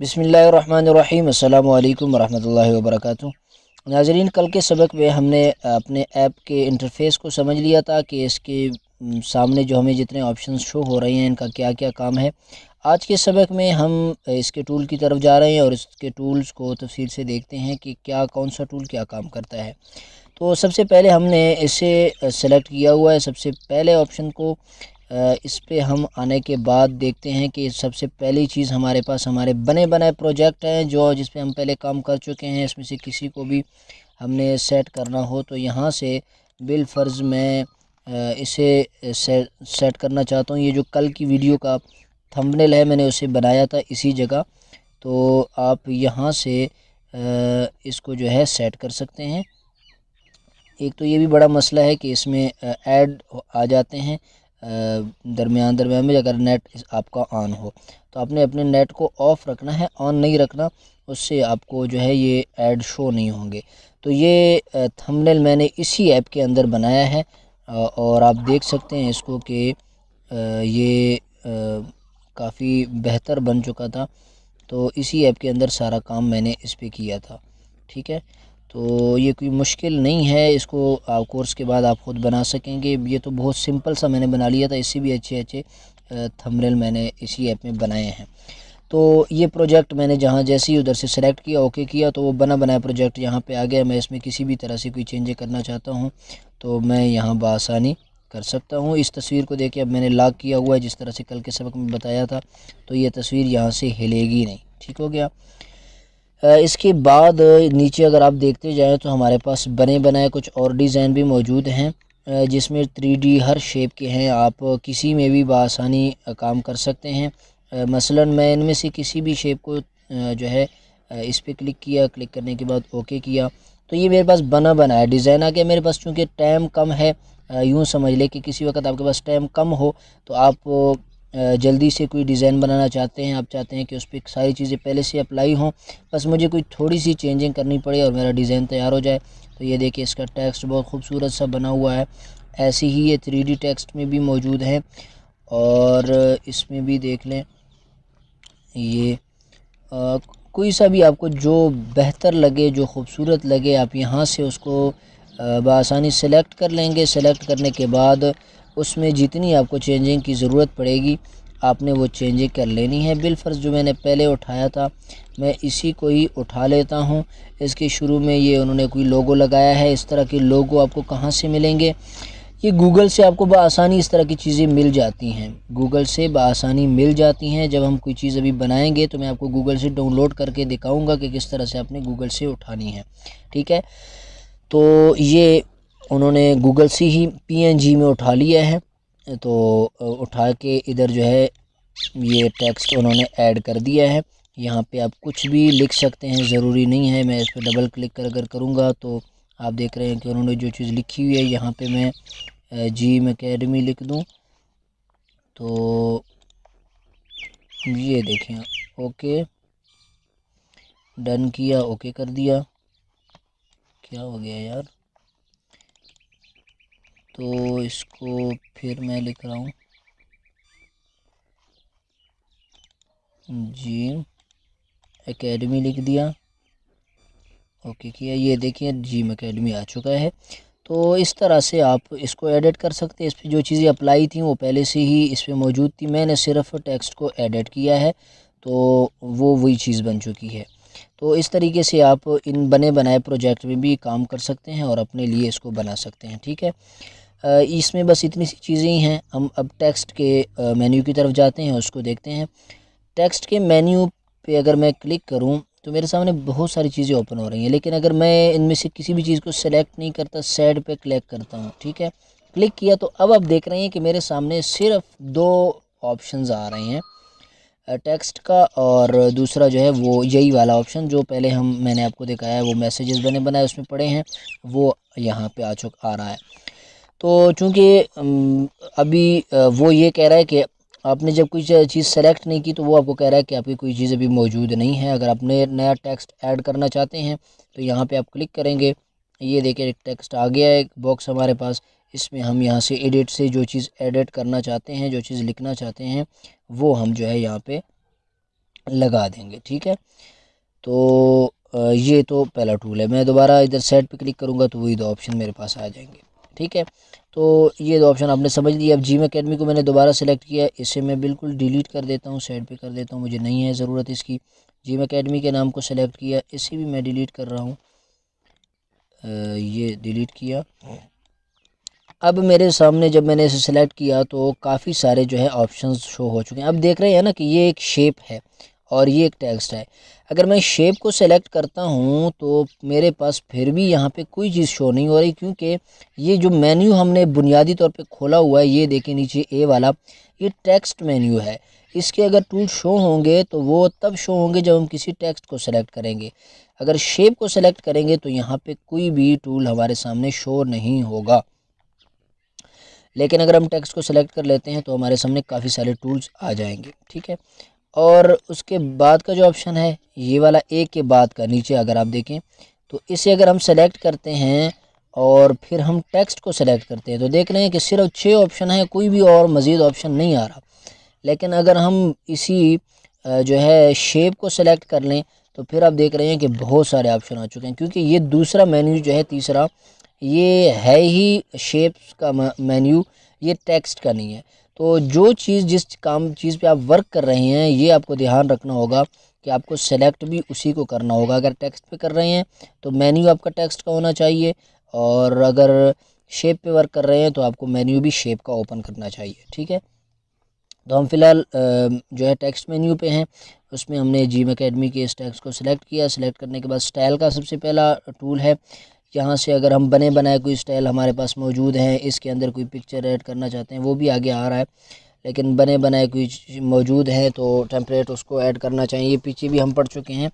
बिस्मिल्लाहिर्रहमानिर्रहीम। अस्सलामु अलैकुम वरहमतुल्लाहि वबरकातुहू। नाज़रीन, कल के सबक में हमने अपने ऐप के इंटरफ़ेस को समझ लिया था कि इसके सामने जो हमें जितने ऑप्शंस शो हो रहे हैं इनका क्या क्या काम है। आज के सबक में हम इसके टूल की तरफ जा रहे हैं और इसके टूल्स को तफसील से देखते हैं कि क्या कौन सा टूल क्या काम करता है। तो सबसे पहले हमने इसे सेलेक्ट किया हुआ है। सबसे पहले ऑप्शन को इस पे हम आने के बाद देखते हैं कि सबसे पहली चीज़ हमारे पास हमारे बने बनाए प्रोजेक्ट हैं जो जिस पे हम पहले काम कर चुके हैं। इसमें से किसी को भी हमने सेट करना हो तो यहाँ से बिल फ़र्ज़ मैं इसे सेट करना चाहता हूँ। ये जो कल की वीडियो का थंबनेल है मैंने उसे बनाया था इसी जगह, तो आप यहाँ से इसको जो है सेट कर सकते हैं। एक तो ये भी बड़ा मसला है कि इसमें ऐड आ जाते हैं दरमियान में अगर नेट आपका ऑन हो तो आपने अपने नेट को ऑफ़ रखना है, ऑन नहीं रखना, उससे आपको जो है ये ऐड शो नहीं होंगे। तो ये थंबनेल मैंने इसी ऐप के अंदर बनाया है और आप देख सकते हैं इसको कि ये काफ़ी बेहतर बन चुका था। तो इसी ऐप के अंदर सारा काम मैंने इस पे किया था। ठीक है, तो ये कोई मुश्किल नहीं है, इसको कोर्स के बाद आप ख़ुद बना सकेंगे। ये तो बहुत सिंपल सा मैंने बना लिया था, इससे भी अच्छे अच्छे थंबनेल मैंने इसी ऐप में बनाए हैं। तो ये प्रोजेक्ट मैंने जहाँ जैसे ही उधर से सेलेक्ट किया, ओके किया, तो वो बना बनाया प्रोजेक्ट यहाँ पे आ गया। मैं इसमें किसी भी तरह से कोई चेंजें करना चाहता हूँ तो मैं यहाँ बआसानी कर सकता हूँ। इस तस्वीर को देखिए, अब मैंने लॉक किया हुआ है जिस तरह से कल के सबक में बताया था, तो ये तस्वीर यहाँ से हिलेगी नहीं। ठीक हो गया। इसके बाद नीचे अगर आप देखते जाएं तो हमारे पास बने बनाए कुछ और डिज़ाइन भी मौजूद हैं जिसमें 3D हर शेप के हैं। आप किसी में भी बआसानी काम कर सकते हैं। मसलन मैं इनमें से किसी भी शेप को जो है इस पे क्लिक किया, क्लिक करने के बाद ओके किया तो ये मेरे पास बना बनाया डिज़ाइन आ गया मेरे पास। चूँकि टाइम कम है, यूँ समझ ले कि किसी वक्त आपके पास टाइम कम हो तो आप जल्दी से कोई डिज़ाइन बनाना चाहते हैं, आप चाहते हैं कि उस पर सारी चीज़ें पहले से अप्लाई हों, बस मुझे कोई थोड़ी सी चेंजिंग करनी पड़े और मेरा डिज़ाइन तैयार हो जाए। तो ये देखिए, इसका टेक्स्ट बहुत खूबसूरत सा बना हुआ है। ऐसे ही ये 3D टेक्स्ट में भी मौजूद है और इसमें भी देख लें, ये कोई सा भी आपको जो बेहतर लगे, जो खूबसूरत लगे, आप यहाँ से उसको बआसानी सेलेक्ट कर लेंगे। सेलेक्ट करने के बाद उसमें जितनी आपको चेंजिंग की ज़रूरत पड़ेगी आपने वो चेंजिंग कर लेनी है। बिलफ़र्ज़ जो मैंने पहले उठाया था मैं इसी को ही उठा लेता हूँ। इसके शुरू में ये उन्होंने कोई लोगो लगाया है, इस तरह के लोगो आपको कहाँ से मिलेंगे? ये गूगल से आपको बआसानी इस तरह की चीज़ें मिल जाती हैं, गूगल से बआसानी मिल जाती हैं। जब हम कोई चीज़ अभी बनाएंगे तो मैं आपको गूगल से डाउनलोड करके दिखाऊंगा कि किस तरह से आपने गूगल से उठानी है। ठीक है, तो ये उन्होंने गूगल से ही PNG में उठा लिया है। तो उठा के इधर जो है ये टेक्स्ट उन्होंने ऐड कर दिया है। यहाँ पे आप कुछ भी लिख सकते हैं, ज़रूरी नहीं है। मैं इस पर डबल क्लिक कर अगर करूँगा तो आप देख रहे हैं कि उन्होंने जो चीज़ लिखी हुई है यहाँ पे मैं जिम एकेडमी लिख दूँ तो ये देखें, ओके डन किया, ओके कर दिया। क्या हो गया यार? तो इसको फिर मैं लिख रहा हूँ जिम एकेडमी, लिख दिया, ओके किया। ये देखिए जिम एकेडमी आ चुका है। तो इस तरह से आप इसको एडिट कर सकते हैं। इस पर जो चीज़ें अप्लाई थी वो पहले से ही इस पर मौजूद थी, मैंने सिर्फ टेक्स्ट को एडिट किया है तो वो वही चीज़ बन चुकी है। तो इस तरीके से आप इन बने बनाए प्रोजेक्ट में भी काम कर सकते हैं और अपने लिए इसको बना सकते हैं। ठीक है, इसमें बस इतनी सी चीज़ें ही हैं। हम अब टेक्स्ट के मेन्यू की तरफ जाते हैं, उसको देखते हैं। टेक्स्ट के मेन्यू पे अगर मैं क्लिक करूं तो मेरे सामने बहुत सारी चीज़ें ओपन हो रही हैं, लेकिन अगर मैं इनमें से किसी भी चीज़ को सेलेक्ट नहीं करता, साइड पे क्लिक करता हूं, ठीक है, क्लिक किया तो अब आप देख रहे हैं कि मेरे सामने सिर्फ दो ऑप्शंस आ रहे हैं, टेक्स्ट का और दूसरा जो है वो यही वाला ऑप्शन जो पहले मैंने आपको दिखाया है, वो मैसेजेस बने बनाए उसमें पड़े हैं, वो यहाँ पे आ रहा है। तो चूँकि अभी वो ये कह रहा है कि आपने जब कोई चीज़ सेलेक्ट नहीं की तो वो आपको कह रहा है कि आपकी कोई चीज़ अभी मौजूद नहीं है। अगर आपने नया टेक्स्ट ऐड करना चाहते हैं तो यहाँ पे आप क्लिक करेंगे, ये देखिए एक टेक्स्ट आ गया है, एक बॉक्स हमारे पास। इसमें हम यहाँ से एडिट से जो चीज़ एडिट करना चाहते हैं, जो चीज़ लिखना चाहते हैं, वो हम जो है यहाँ पे लगा देंगे। ठीक है, तो ये तो पहला टूल है। मैं दोबारा इधर सेट पे क्लिक करूँगा तो वही दो ऑप्शन मेरे पास आ जाएंगे। ठीक है, तो ये दो ऑप्शन आपने समझ लिया। अब जिम एकेडमी को मैंने दोबारा सेलेक्ट किया, इसे मैं बिल्कुल डिलीट कर देता हूँ, साइड पे कर देता हूँ, मुझे नहीं है ज़रूरत इसकी। जिम एकेडमी के नाम को सेलेक्ट किया, इसे भी मैं डिलीट कर रहा हूँ, ये डिलीट किया। अब मेरे सामने जब मैंने इसे सेलेक्ट किया तो काफ़ी सारे जो है ऑप्शंस शो हो चुके हैं। अब देख रहे हैं ना कि ये एक शेप है और ये एक टेक्स्ट है। अगर मैं शेप को सेलेक्ट करता हूँ तो मेरे पास फिर भी यहाँ पे कोई चीज़ शो नहीं हो रही, क्योंकि ये जो मेन्यू हमने बुनियादी तौर पे खोला हुआ है, ये देखिए नीचे ए वाला, ये टेक्स्ट मेन्यू है। इसके अगर टूल शो होंगे तो वो तब शो होंगे जब हम किसी टेक्स्ट को सेलेक्ट करेंगे। अगर शेप को सेलेक्ट करेंगे तो यहाँ पे कोई भी टूल हमारे सामने शो नहीं होगा। लेकिन अगर हम टेक्स्ट को सेलेक्ट कर लेते हैं तो हमारे सामने काफ़ी सारे टूल्स आ जाएंगे। ठीक है, और उसके बाद का जो ऑप्शन है ये वाला, एक के बाद का नीचे अगर आप देखें तो इसे अगर हम सेलेक्ट करते हैं और फिर हम टेक्स्ट को सेलेक्ट करते हैं तो देख रहे हैं कि सिर्फ 6 ऑप्शन है, कोई भी और मज़ीद ऑप्शन नहीं आ रहा। लेकिन अगर हम इसी जो है शेप को सेलेक्ट कर लें तो फिर आप देख रहे हैं कि बहुत सारे ऑप्शन आ चुके हैं, क्योंकि ये दूसरा मेन्यू जो है तीसरा, ये है ही शेप्स का मेन्यू, ये टेक्स्ट का नहीं है। तो जो चीज़ जिस चीज़ पे आप वर्क कर रहे हैं ये आपको ध्यान रखना होगा कि आपको सेलेक्ट भी उसी को करना होगा। अगर टेक्स्ट पे कर रहे हैं तो मेन्यू आपका टेक्स्ट का होना चाहिए, और अगर शेप पे वर्क कर रहे हैं तो आपको मेन्यू भी शेप का ओपन करना चाहिए। ठीक है, तो हम फ़िलहाल जो है टेक्स्ट मेन्यू पे हैं, उसमें हमने जिम एकेडमी के इस टेक्स्ट को सिलेक्ट किया। सिलेक्ट करने के बाद स्टाइल का सबसे पहला टूल है। यहाँ से अगर हम बने बनाए कोई स्टाइल हमारे पास मौजूद हैं, इसके अंदर कोई पिक्चर ऐड करना चाहते हैं वो भी आगे आ रहा है, लेकिन बने बनाए कोई मौजूद हैं तो टेम्पलेट उसको ऐड करना चाहिए। पीछे भी हम पढ़ चुके हैं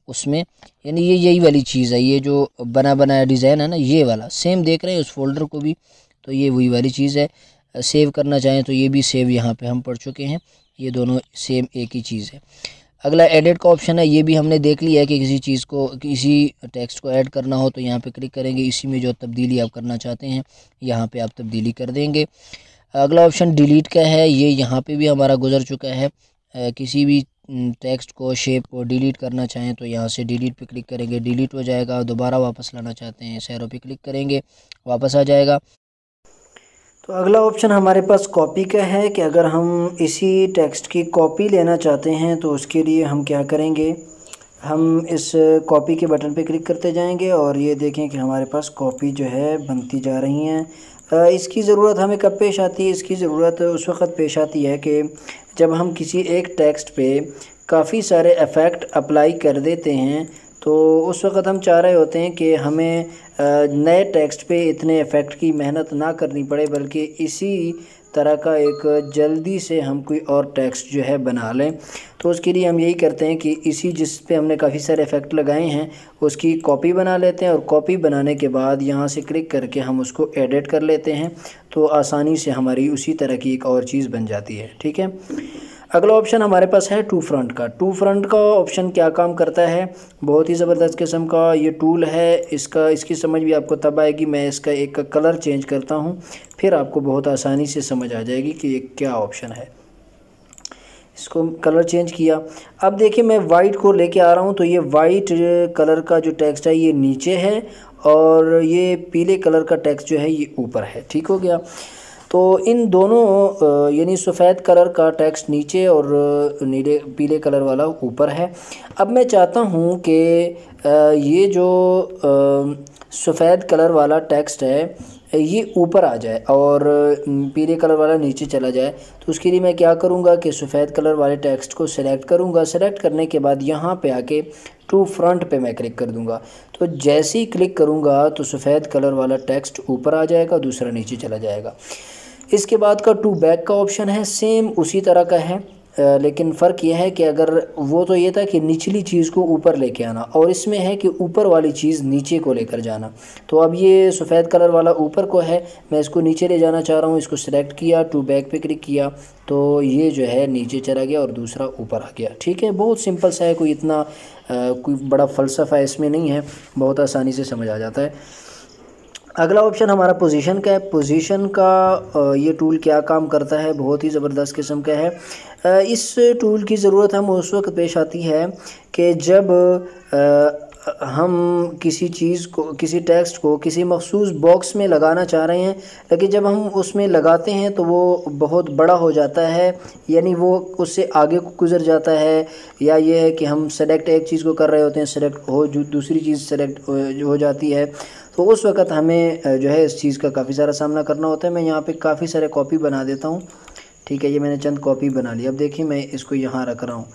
उसमें, यानी ये यही वाली चीज़ है, ये जो बना बनाया डिज़ाइन है ना, ये वाला सेम देख रहे हैं उस फोल्डर को भी, तो ये वही वाली चीज़ है। सेव करना चाहें तो ये भी सेव यहाँ पे हम पढ़ चुके हैं, ये दोनों सेम एक ही चीज़ है। अगला एडिट का ऑप्शन है, ये भी हमने देख लिया है कि किसी चीज़ को, किसी टेक्स्ट को ऐड करना हो तो यहाँ पे क्लिक करेंगे, इसी में जो तब्दीली आप करना चाहते हैं यहाँ पे आप तब्दीली कर देंगे। अगला ऑप्शन डिलीट का है, ये यहाँ पे भी हमारा गुजर चुका है। किसी भी टेक्स्ट को, शेप को डिलीट करना चाहें तो यहाँ से डिलीट पे क्लिक करेंगे, डिलीट हो जाएगा। दोबारा वापस लाना चाहते हैं, सैरो पे क्लिक करेंगे, वापस आ जाएगा। तो अगला ऑप्शन हमारे पास कॉपी का है कि अगर हम इसी टेक्स्ट की कॉपी लेना चाहते हैं तो उसके लिए हम क्या करेंगे, हम इस कॉपी के बटन पे क्लिक करते जाएंगे और ये देखें कि हमारे पास कॉपी जो है बनती जा रही हैं। इसकी ज़रूरत हमें कब पेश आती है, इसकी ज़रूरत उस वक्त पेश आती है कि जब हम किसी एक टेक्स्ट पे काफ़ी सारे इफ़ेक्ट अप्लाई कर देते हैं, तो उस वक्त हम चाह रहे होते हैं कि हमें नए टेक्स्ट पे इतने इफ़ेक्ट की मेहनत ना करनी पड़े, बल्कि इसी तरह का एक जल्दी से हम कोई और टेक्स्ट जो है बना लें। तो उसके लिए हम यही करते हैं कि इसी जिस पे हमने काफ़ी सारे इफ़ेक्ट लगाए हैं उसकी कॉपी बना लेते हैं, और कॉपी बनाने के बाद यहाँ से क्लिक करके हम उसको एडिट कर लेते हैं, तो आसानी से हमारी उसी तरह की एक और चीज़ बन जाती है। ठीक है, अगला ऑप्शन हमारे पास है टू फ्रंट का। टू फ्रंट का ऑप्शन क्या काम करता है, बहुत ही ज़बरदस्त किस्म का ये टूल है। इसकी समझ भी आपको तब आएगी, मैं इसका एक कलर चेंज करता हूँ, फिर आपको बहुत आसानी से समझ आ जाएगी कि ये क्या ऑप्शन है। इसको कलर चेंज किया, अब देखिए मैं वाइट को लेके आ रहा हूँ, तो ये वाइट कलर का जो टेक्स्ट है ये नीचे है और ये पीले कलर का टेक्स्ट जो है ये ऊपर है। ठीक हो गया, तो इन दोनों यानी सफ़ेद कलर का टेक्स्ट नीचे और नीले पीले कलर वाला ऊपर है। अब मैं चाहता हूँ कि ये जो सफ़ेद कलर वाला टेक्स्ट है ये ऊपर आ जाए और पीले कलर वाला नीचे चला जाए। तो उसके लिए मैं क्या करूँगा कि सफ़ेद कलर वाले टेक्स्ट को सिलेक्ट करूँगा। सेलेक्ट करने के बाद यहाँ पे आके टू फ्रंट पे मैं क्लिक कर दूँगा। तो जैसे ही क्लिक करूँगा तो सफ़ेद कलर वाला टेक्स्ट ऊपर आ जाएगा, दूसरा नीचे चला जाएगा। इसके बाद का टू बैक का ऑप्शन है, सेम उसी तरह का है, लेकिन फ़र्क यह है कि अगर वो तो ये था कि निचली चीज़ को ऊपर लेके आना, और इसमें है कि ऊपर वाली चीज़ नीचे को लेकर जाना। तो अब ये सफ़ेद कलर वाला ऊपर को है, मैं इसको नीचे ले जाना चाह रहा हूँ। इसको सिलेक्ट किया, टू बैक पे क्लिक किया, तो ये जो है नीचे चला गया और दूसरा ऊपर आ गया। ठीक है, बहुत सिंपल सा है, कोई इतना कोई बड़ा फ़लसफ़ा इसमें नहीं है, बहुत आसानी से समझ आ जाता है। अगला ऑप्शन हमारा पोजीशन का है। पोजीशन का ये टूल क्या काम करता है, बहुत ही ज़बरदस्त किस्म का है। इस टूल की ज़रूरत हम उस वक्त पेश आती है कि जब हम किसी चीज़ को, किसी टेक्स्ट को किसी मखसूस बॉक्स में लगाना चाह रहे हैं, लेकिन जब हम उसमें लगाते हैं तो वो बहुत बड़ा हो जाता है, यानी वो उससे आगे को गुज़र जाता है। या ये है कि हम सेलेक्ट एक चीज़ को कर रहे होते हैं, सेलेक्ट हो जो दूसरी चीज़ सेलेक्ट हो जाती है, तो उस वक़्त हमें जो है इस चीज़ का काफ़ी सारा सामना करना होता है। मैं यहाँ पे काफ़ी सारे कॉपी बना देता हूँ, ठीक है। ये मैंने चंद कॉपी बना ली। अब देखिए मैं इसको यहाँ रख रहा हूँ।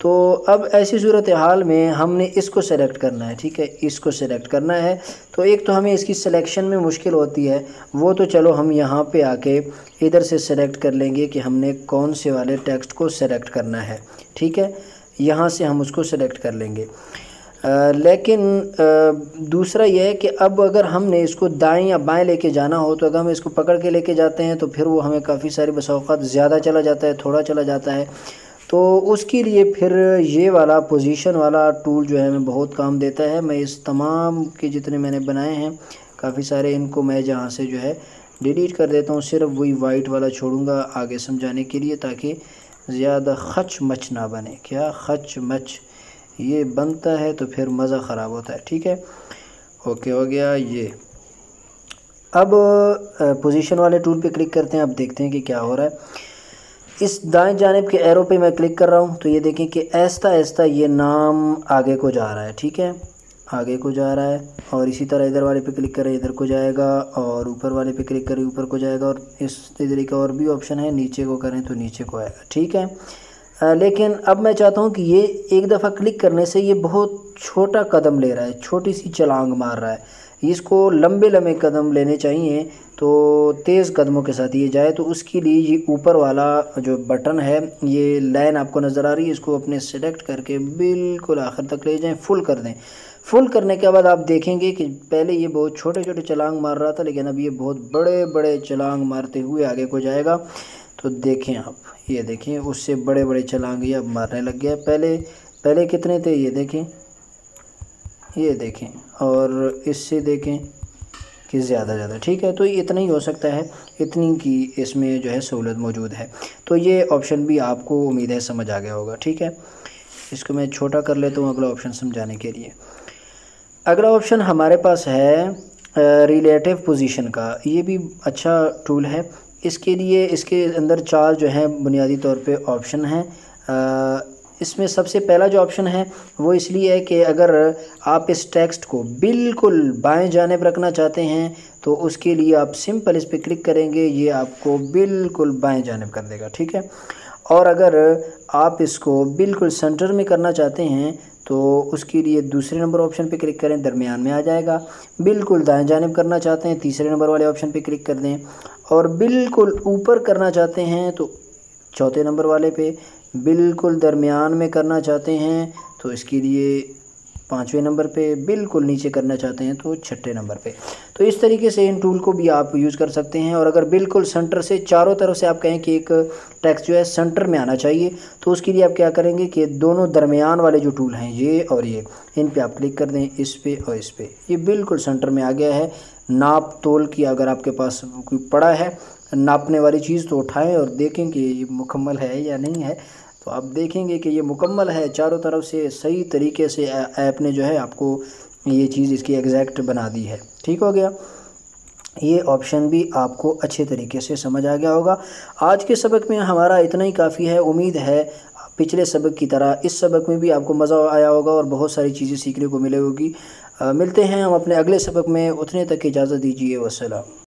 तो अब ऐसी सूरत हाल में हमने इसको सेलेक्ट करना है, ठीक है, इसको सेलेक्ट करना है। तो एक तो हमें इसकी सिलेक्शन में मुश्किल होती है, वो तो चलो हम यहाँ पे आके इधर से सेलेक्ट कर लेंगे कि हमने कौन से वाले टेक्स्ट को सेलेक्ट करना है, ठीक है। यहाँ से हम उसको सेलेक्ट कर लेंगे। लेकिन दूसरा यह है कि अब अगर हमने इसको दाएं या बाएं लेके जाना हो, तो अगर हम इसको पकड़ के लेके जाते हैं तो फिर वो हमें काफ़ी सारी बस औक़ात ज़्यादा चला जाता है, थोड़ा चला जाता है। तो उसके लिए फिर ये वाला पोजीशन वाला टूल जो है हमें बहुत काम देता है। मैं इस तमाम के जितने मैंने बनाए हैं काफ़ी सारे, इनको मैं जहाँ से जो है डिलीट कर देता हूँ, सिर्फ वही वाइट वाला छोड़ूंगा आगे समझाने के लिए, ताकि ज़्यादा खच मच ना बने। क्या खच मच ये बनता है तो फिर मज़ा ख़राब होता है, ठीक है। ओके, हो गया ये। अब पोजीशन वाले टूल पे क्लिक करते हैं। अब देखते हैं कि क्या हो रहा है। इस दाएं जानिब के एरो पे मैं क्लिक कर रहा हूँ, तो ये देखें कि ऐसा ऐसा ये नाम आगे को जा रहा है, ठीक है, आगे को जा रहा है। और इसी तरह इधर वाले पे क्लिक करें, इधर को जाएगा, और ऊपर वाले पे क्लिक करें, ऊपर को जाएगा। और इस तरीके का और भी ऑप्शन है, नीचे को करें तो नीचे को आएगा, ठीक है। लेकिन अब मैं चाहता हूँ कि ये एक दफ़ा क्लिक करने से ये बहुत छोटा कदम ले रहा है, छोटी सी छलांग मार रहा है। इसको लंबे लंबे कदम लेने चाहिए, तो तेज़ कदमों के साथ ये जाए। तो उसके लिए ये ऊपर वाला जो बटन है, ये लाइन आपको नज़र आ रही है, इसको अपने सेलेक्ट करके बिल्कुल आखिर तक ले जाएं, फुल कर दें। फुल करने के बाद आप देखेंगे कि पहले ये बहुत छोटे छोटे छलांग मार रहा था, लेकिन अब ये बहुत बड़े बड़े छलांग मारते हुए आगे को जाएगा। तो देखें आप, ये देखें उससे बड़े बड़े छलांग ये अब मारने लग गया। पहले कितने थे ये देखें, ये देखें, और इससे देखें कि ज़्यादा, ठीक है। तो इतना ही हो सकता है, इतनी की इसमें जो है सहूलत मौजूद है। तो ये ऑप्शन भी आपको उम्मीद है समझ आ गया होगा, ठीक है। इसको मैं छोटा कर लेता हूँ अगला ऑप्शन समझाने के लिए। अगला ऑप्शन हमारे पास है रिलेटिव पोजीशन का। ये भी अच्छा टूल है। इसके लिए इसके अंदर 4 जो है बुनियादी तौर पे ऑप्शन हैं। इसमें सबसे पहला जो ऑप्शन है वो इसलिए है कि अगर आप इस टेक्स्ट को बिल्कुल बाएं जानिब रखना चाहते हैं, तो उसके लिए आप सिंपल इस पर क्लिक करेंगे, ये आपको बिल्कुल बाएं जानिब कर देगा, ठीक है। और अगर आप इसको बिल्कुल सेंटर में करना चाहते हैं, तो उसके लिए दूसरे नंबर ऑप्शन पे क्लिक करें, दरमियान में आ जाएगा। बिल्कुल दाएं जानिब करना चाहते हैं, तीसरे नंबर वाले ऑप्शन पे क्लिक कर दें। और बिल्कुल ऊपर करना चाहते हैं तो चौथे नंबर वाले पे, बिल्कुल दरमियान में करना चाहते हैं तो इसके लिए 5वें नंबर पे, बिल्कुल नीचे करना चाहते हैं तो 6ठे नंबर पे। तो इस तरीके से इन टूल को भी आप यूज़ कर सकते हैं। और अगर बिल्कुल सेंटर से चारों तरफ से आप कहें कि एक टेक्स्ट जो है सेंटर में आना चाहिए, तो उसके लिए आप क्या करेंगे कि दोनों दरमियान वाले जो टूल हैं, ये और ये, इन पे आप क्लिक कर दें, इस पे और इस पे, ये बिल्कुल सेंटर में आ गया है। नाप तोल की अगर आपके पास कोई पड़ा है नापने वाली चीज़, तो उठाएं और देखें कि ये मुकम्मल है या नहीं है। तो आप देखेंगे कि ये मुकम्मल है, चारों तरफ से सही तरीके से ऐप ने जो है आपको ये चीज़ इसकी एग्जैक्ट बना दी है, ठीक हो गया। ये ऑप्शन भी आपको अच्छे तरीके से समझ आ गया होगा। आज के सबक में हमारा इतना ही काफ़ी है। उम्मीद है पिछले सबक की तरह इस सबक में भी आपको मज़ा आया होगा और बहुत सारी चीज़ें सीखने को मिलेगी। मिलते हैं हम अपने अगले सबक में, उतने तक इजाज़त दीजिए। वस्सलाम।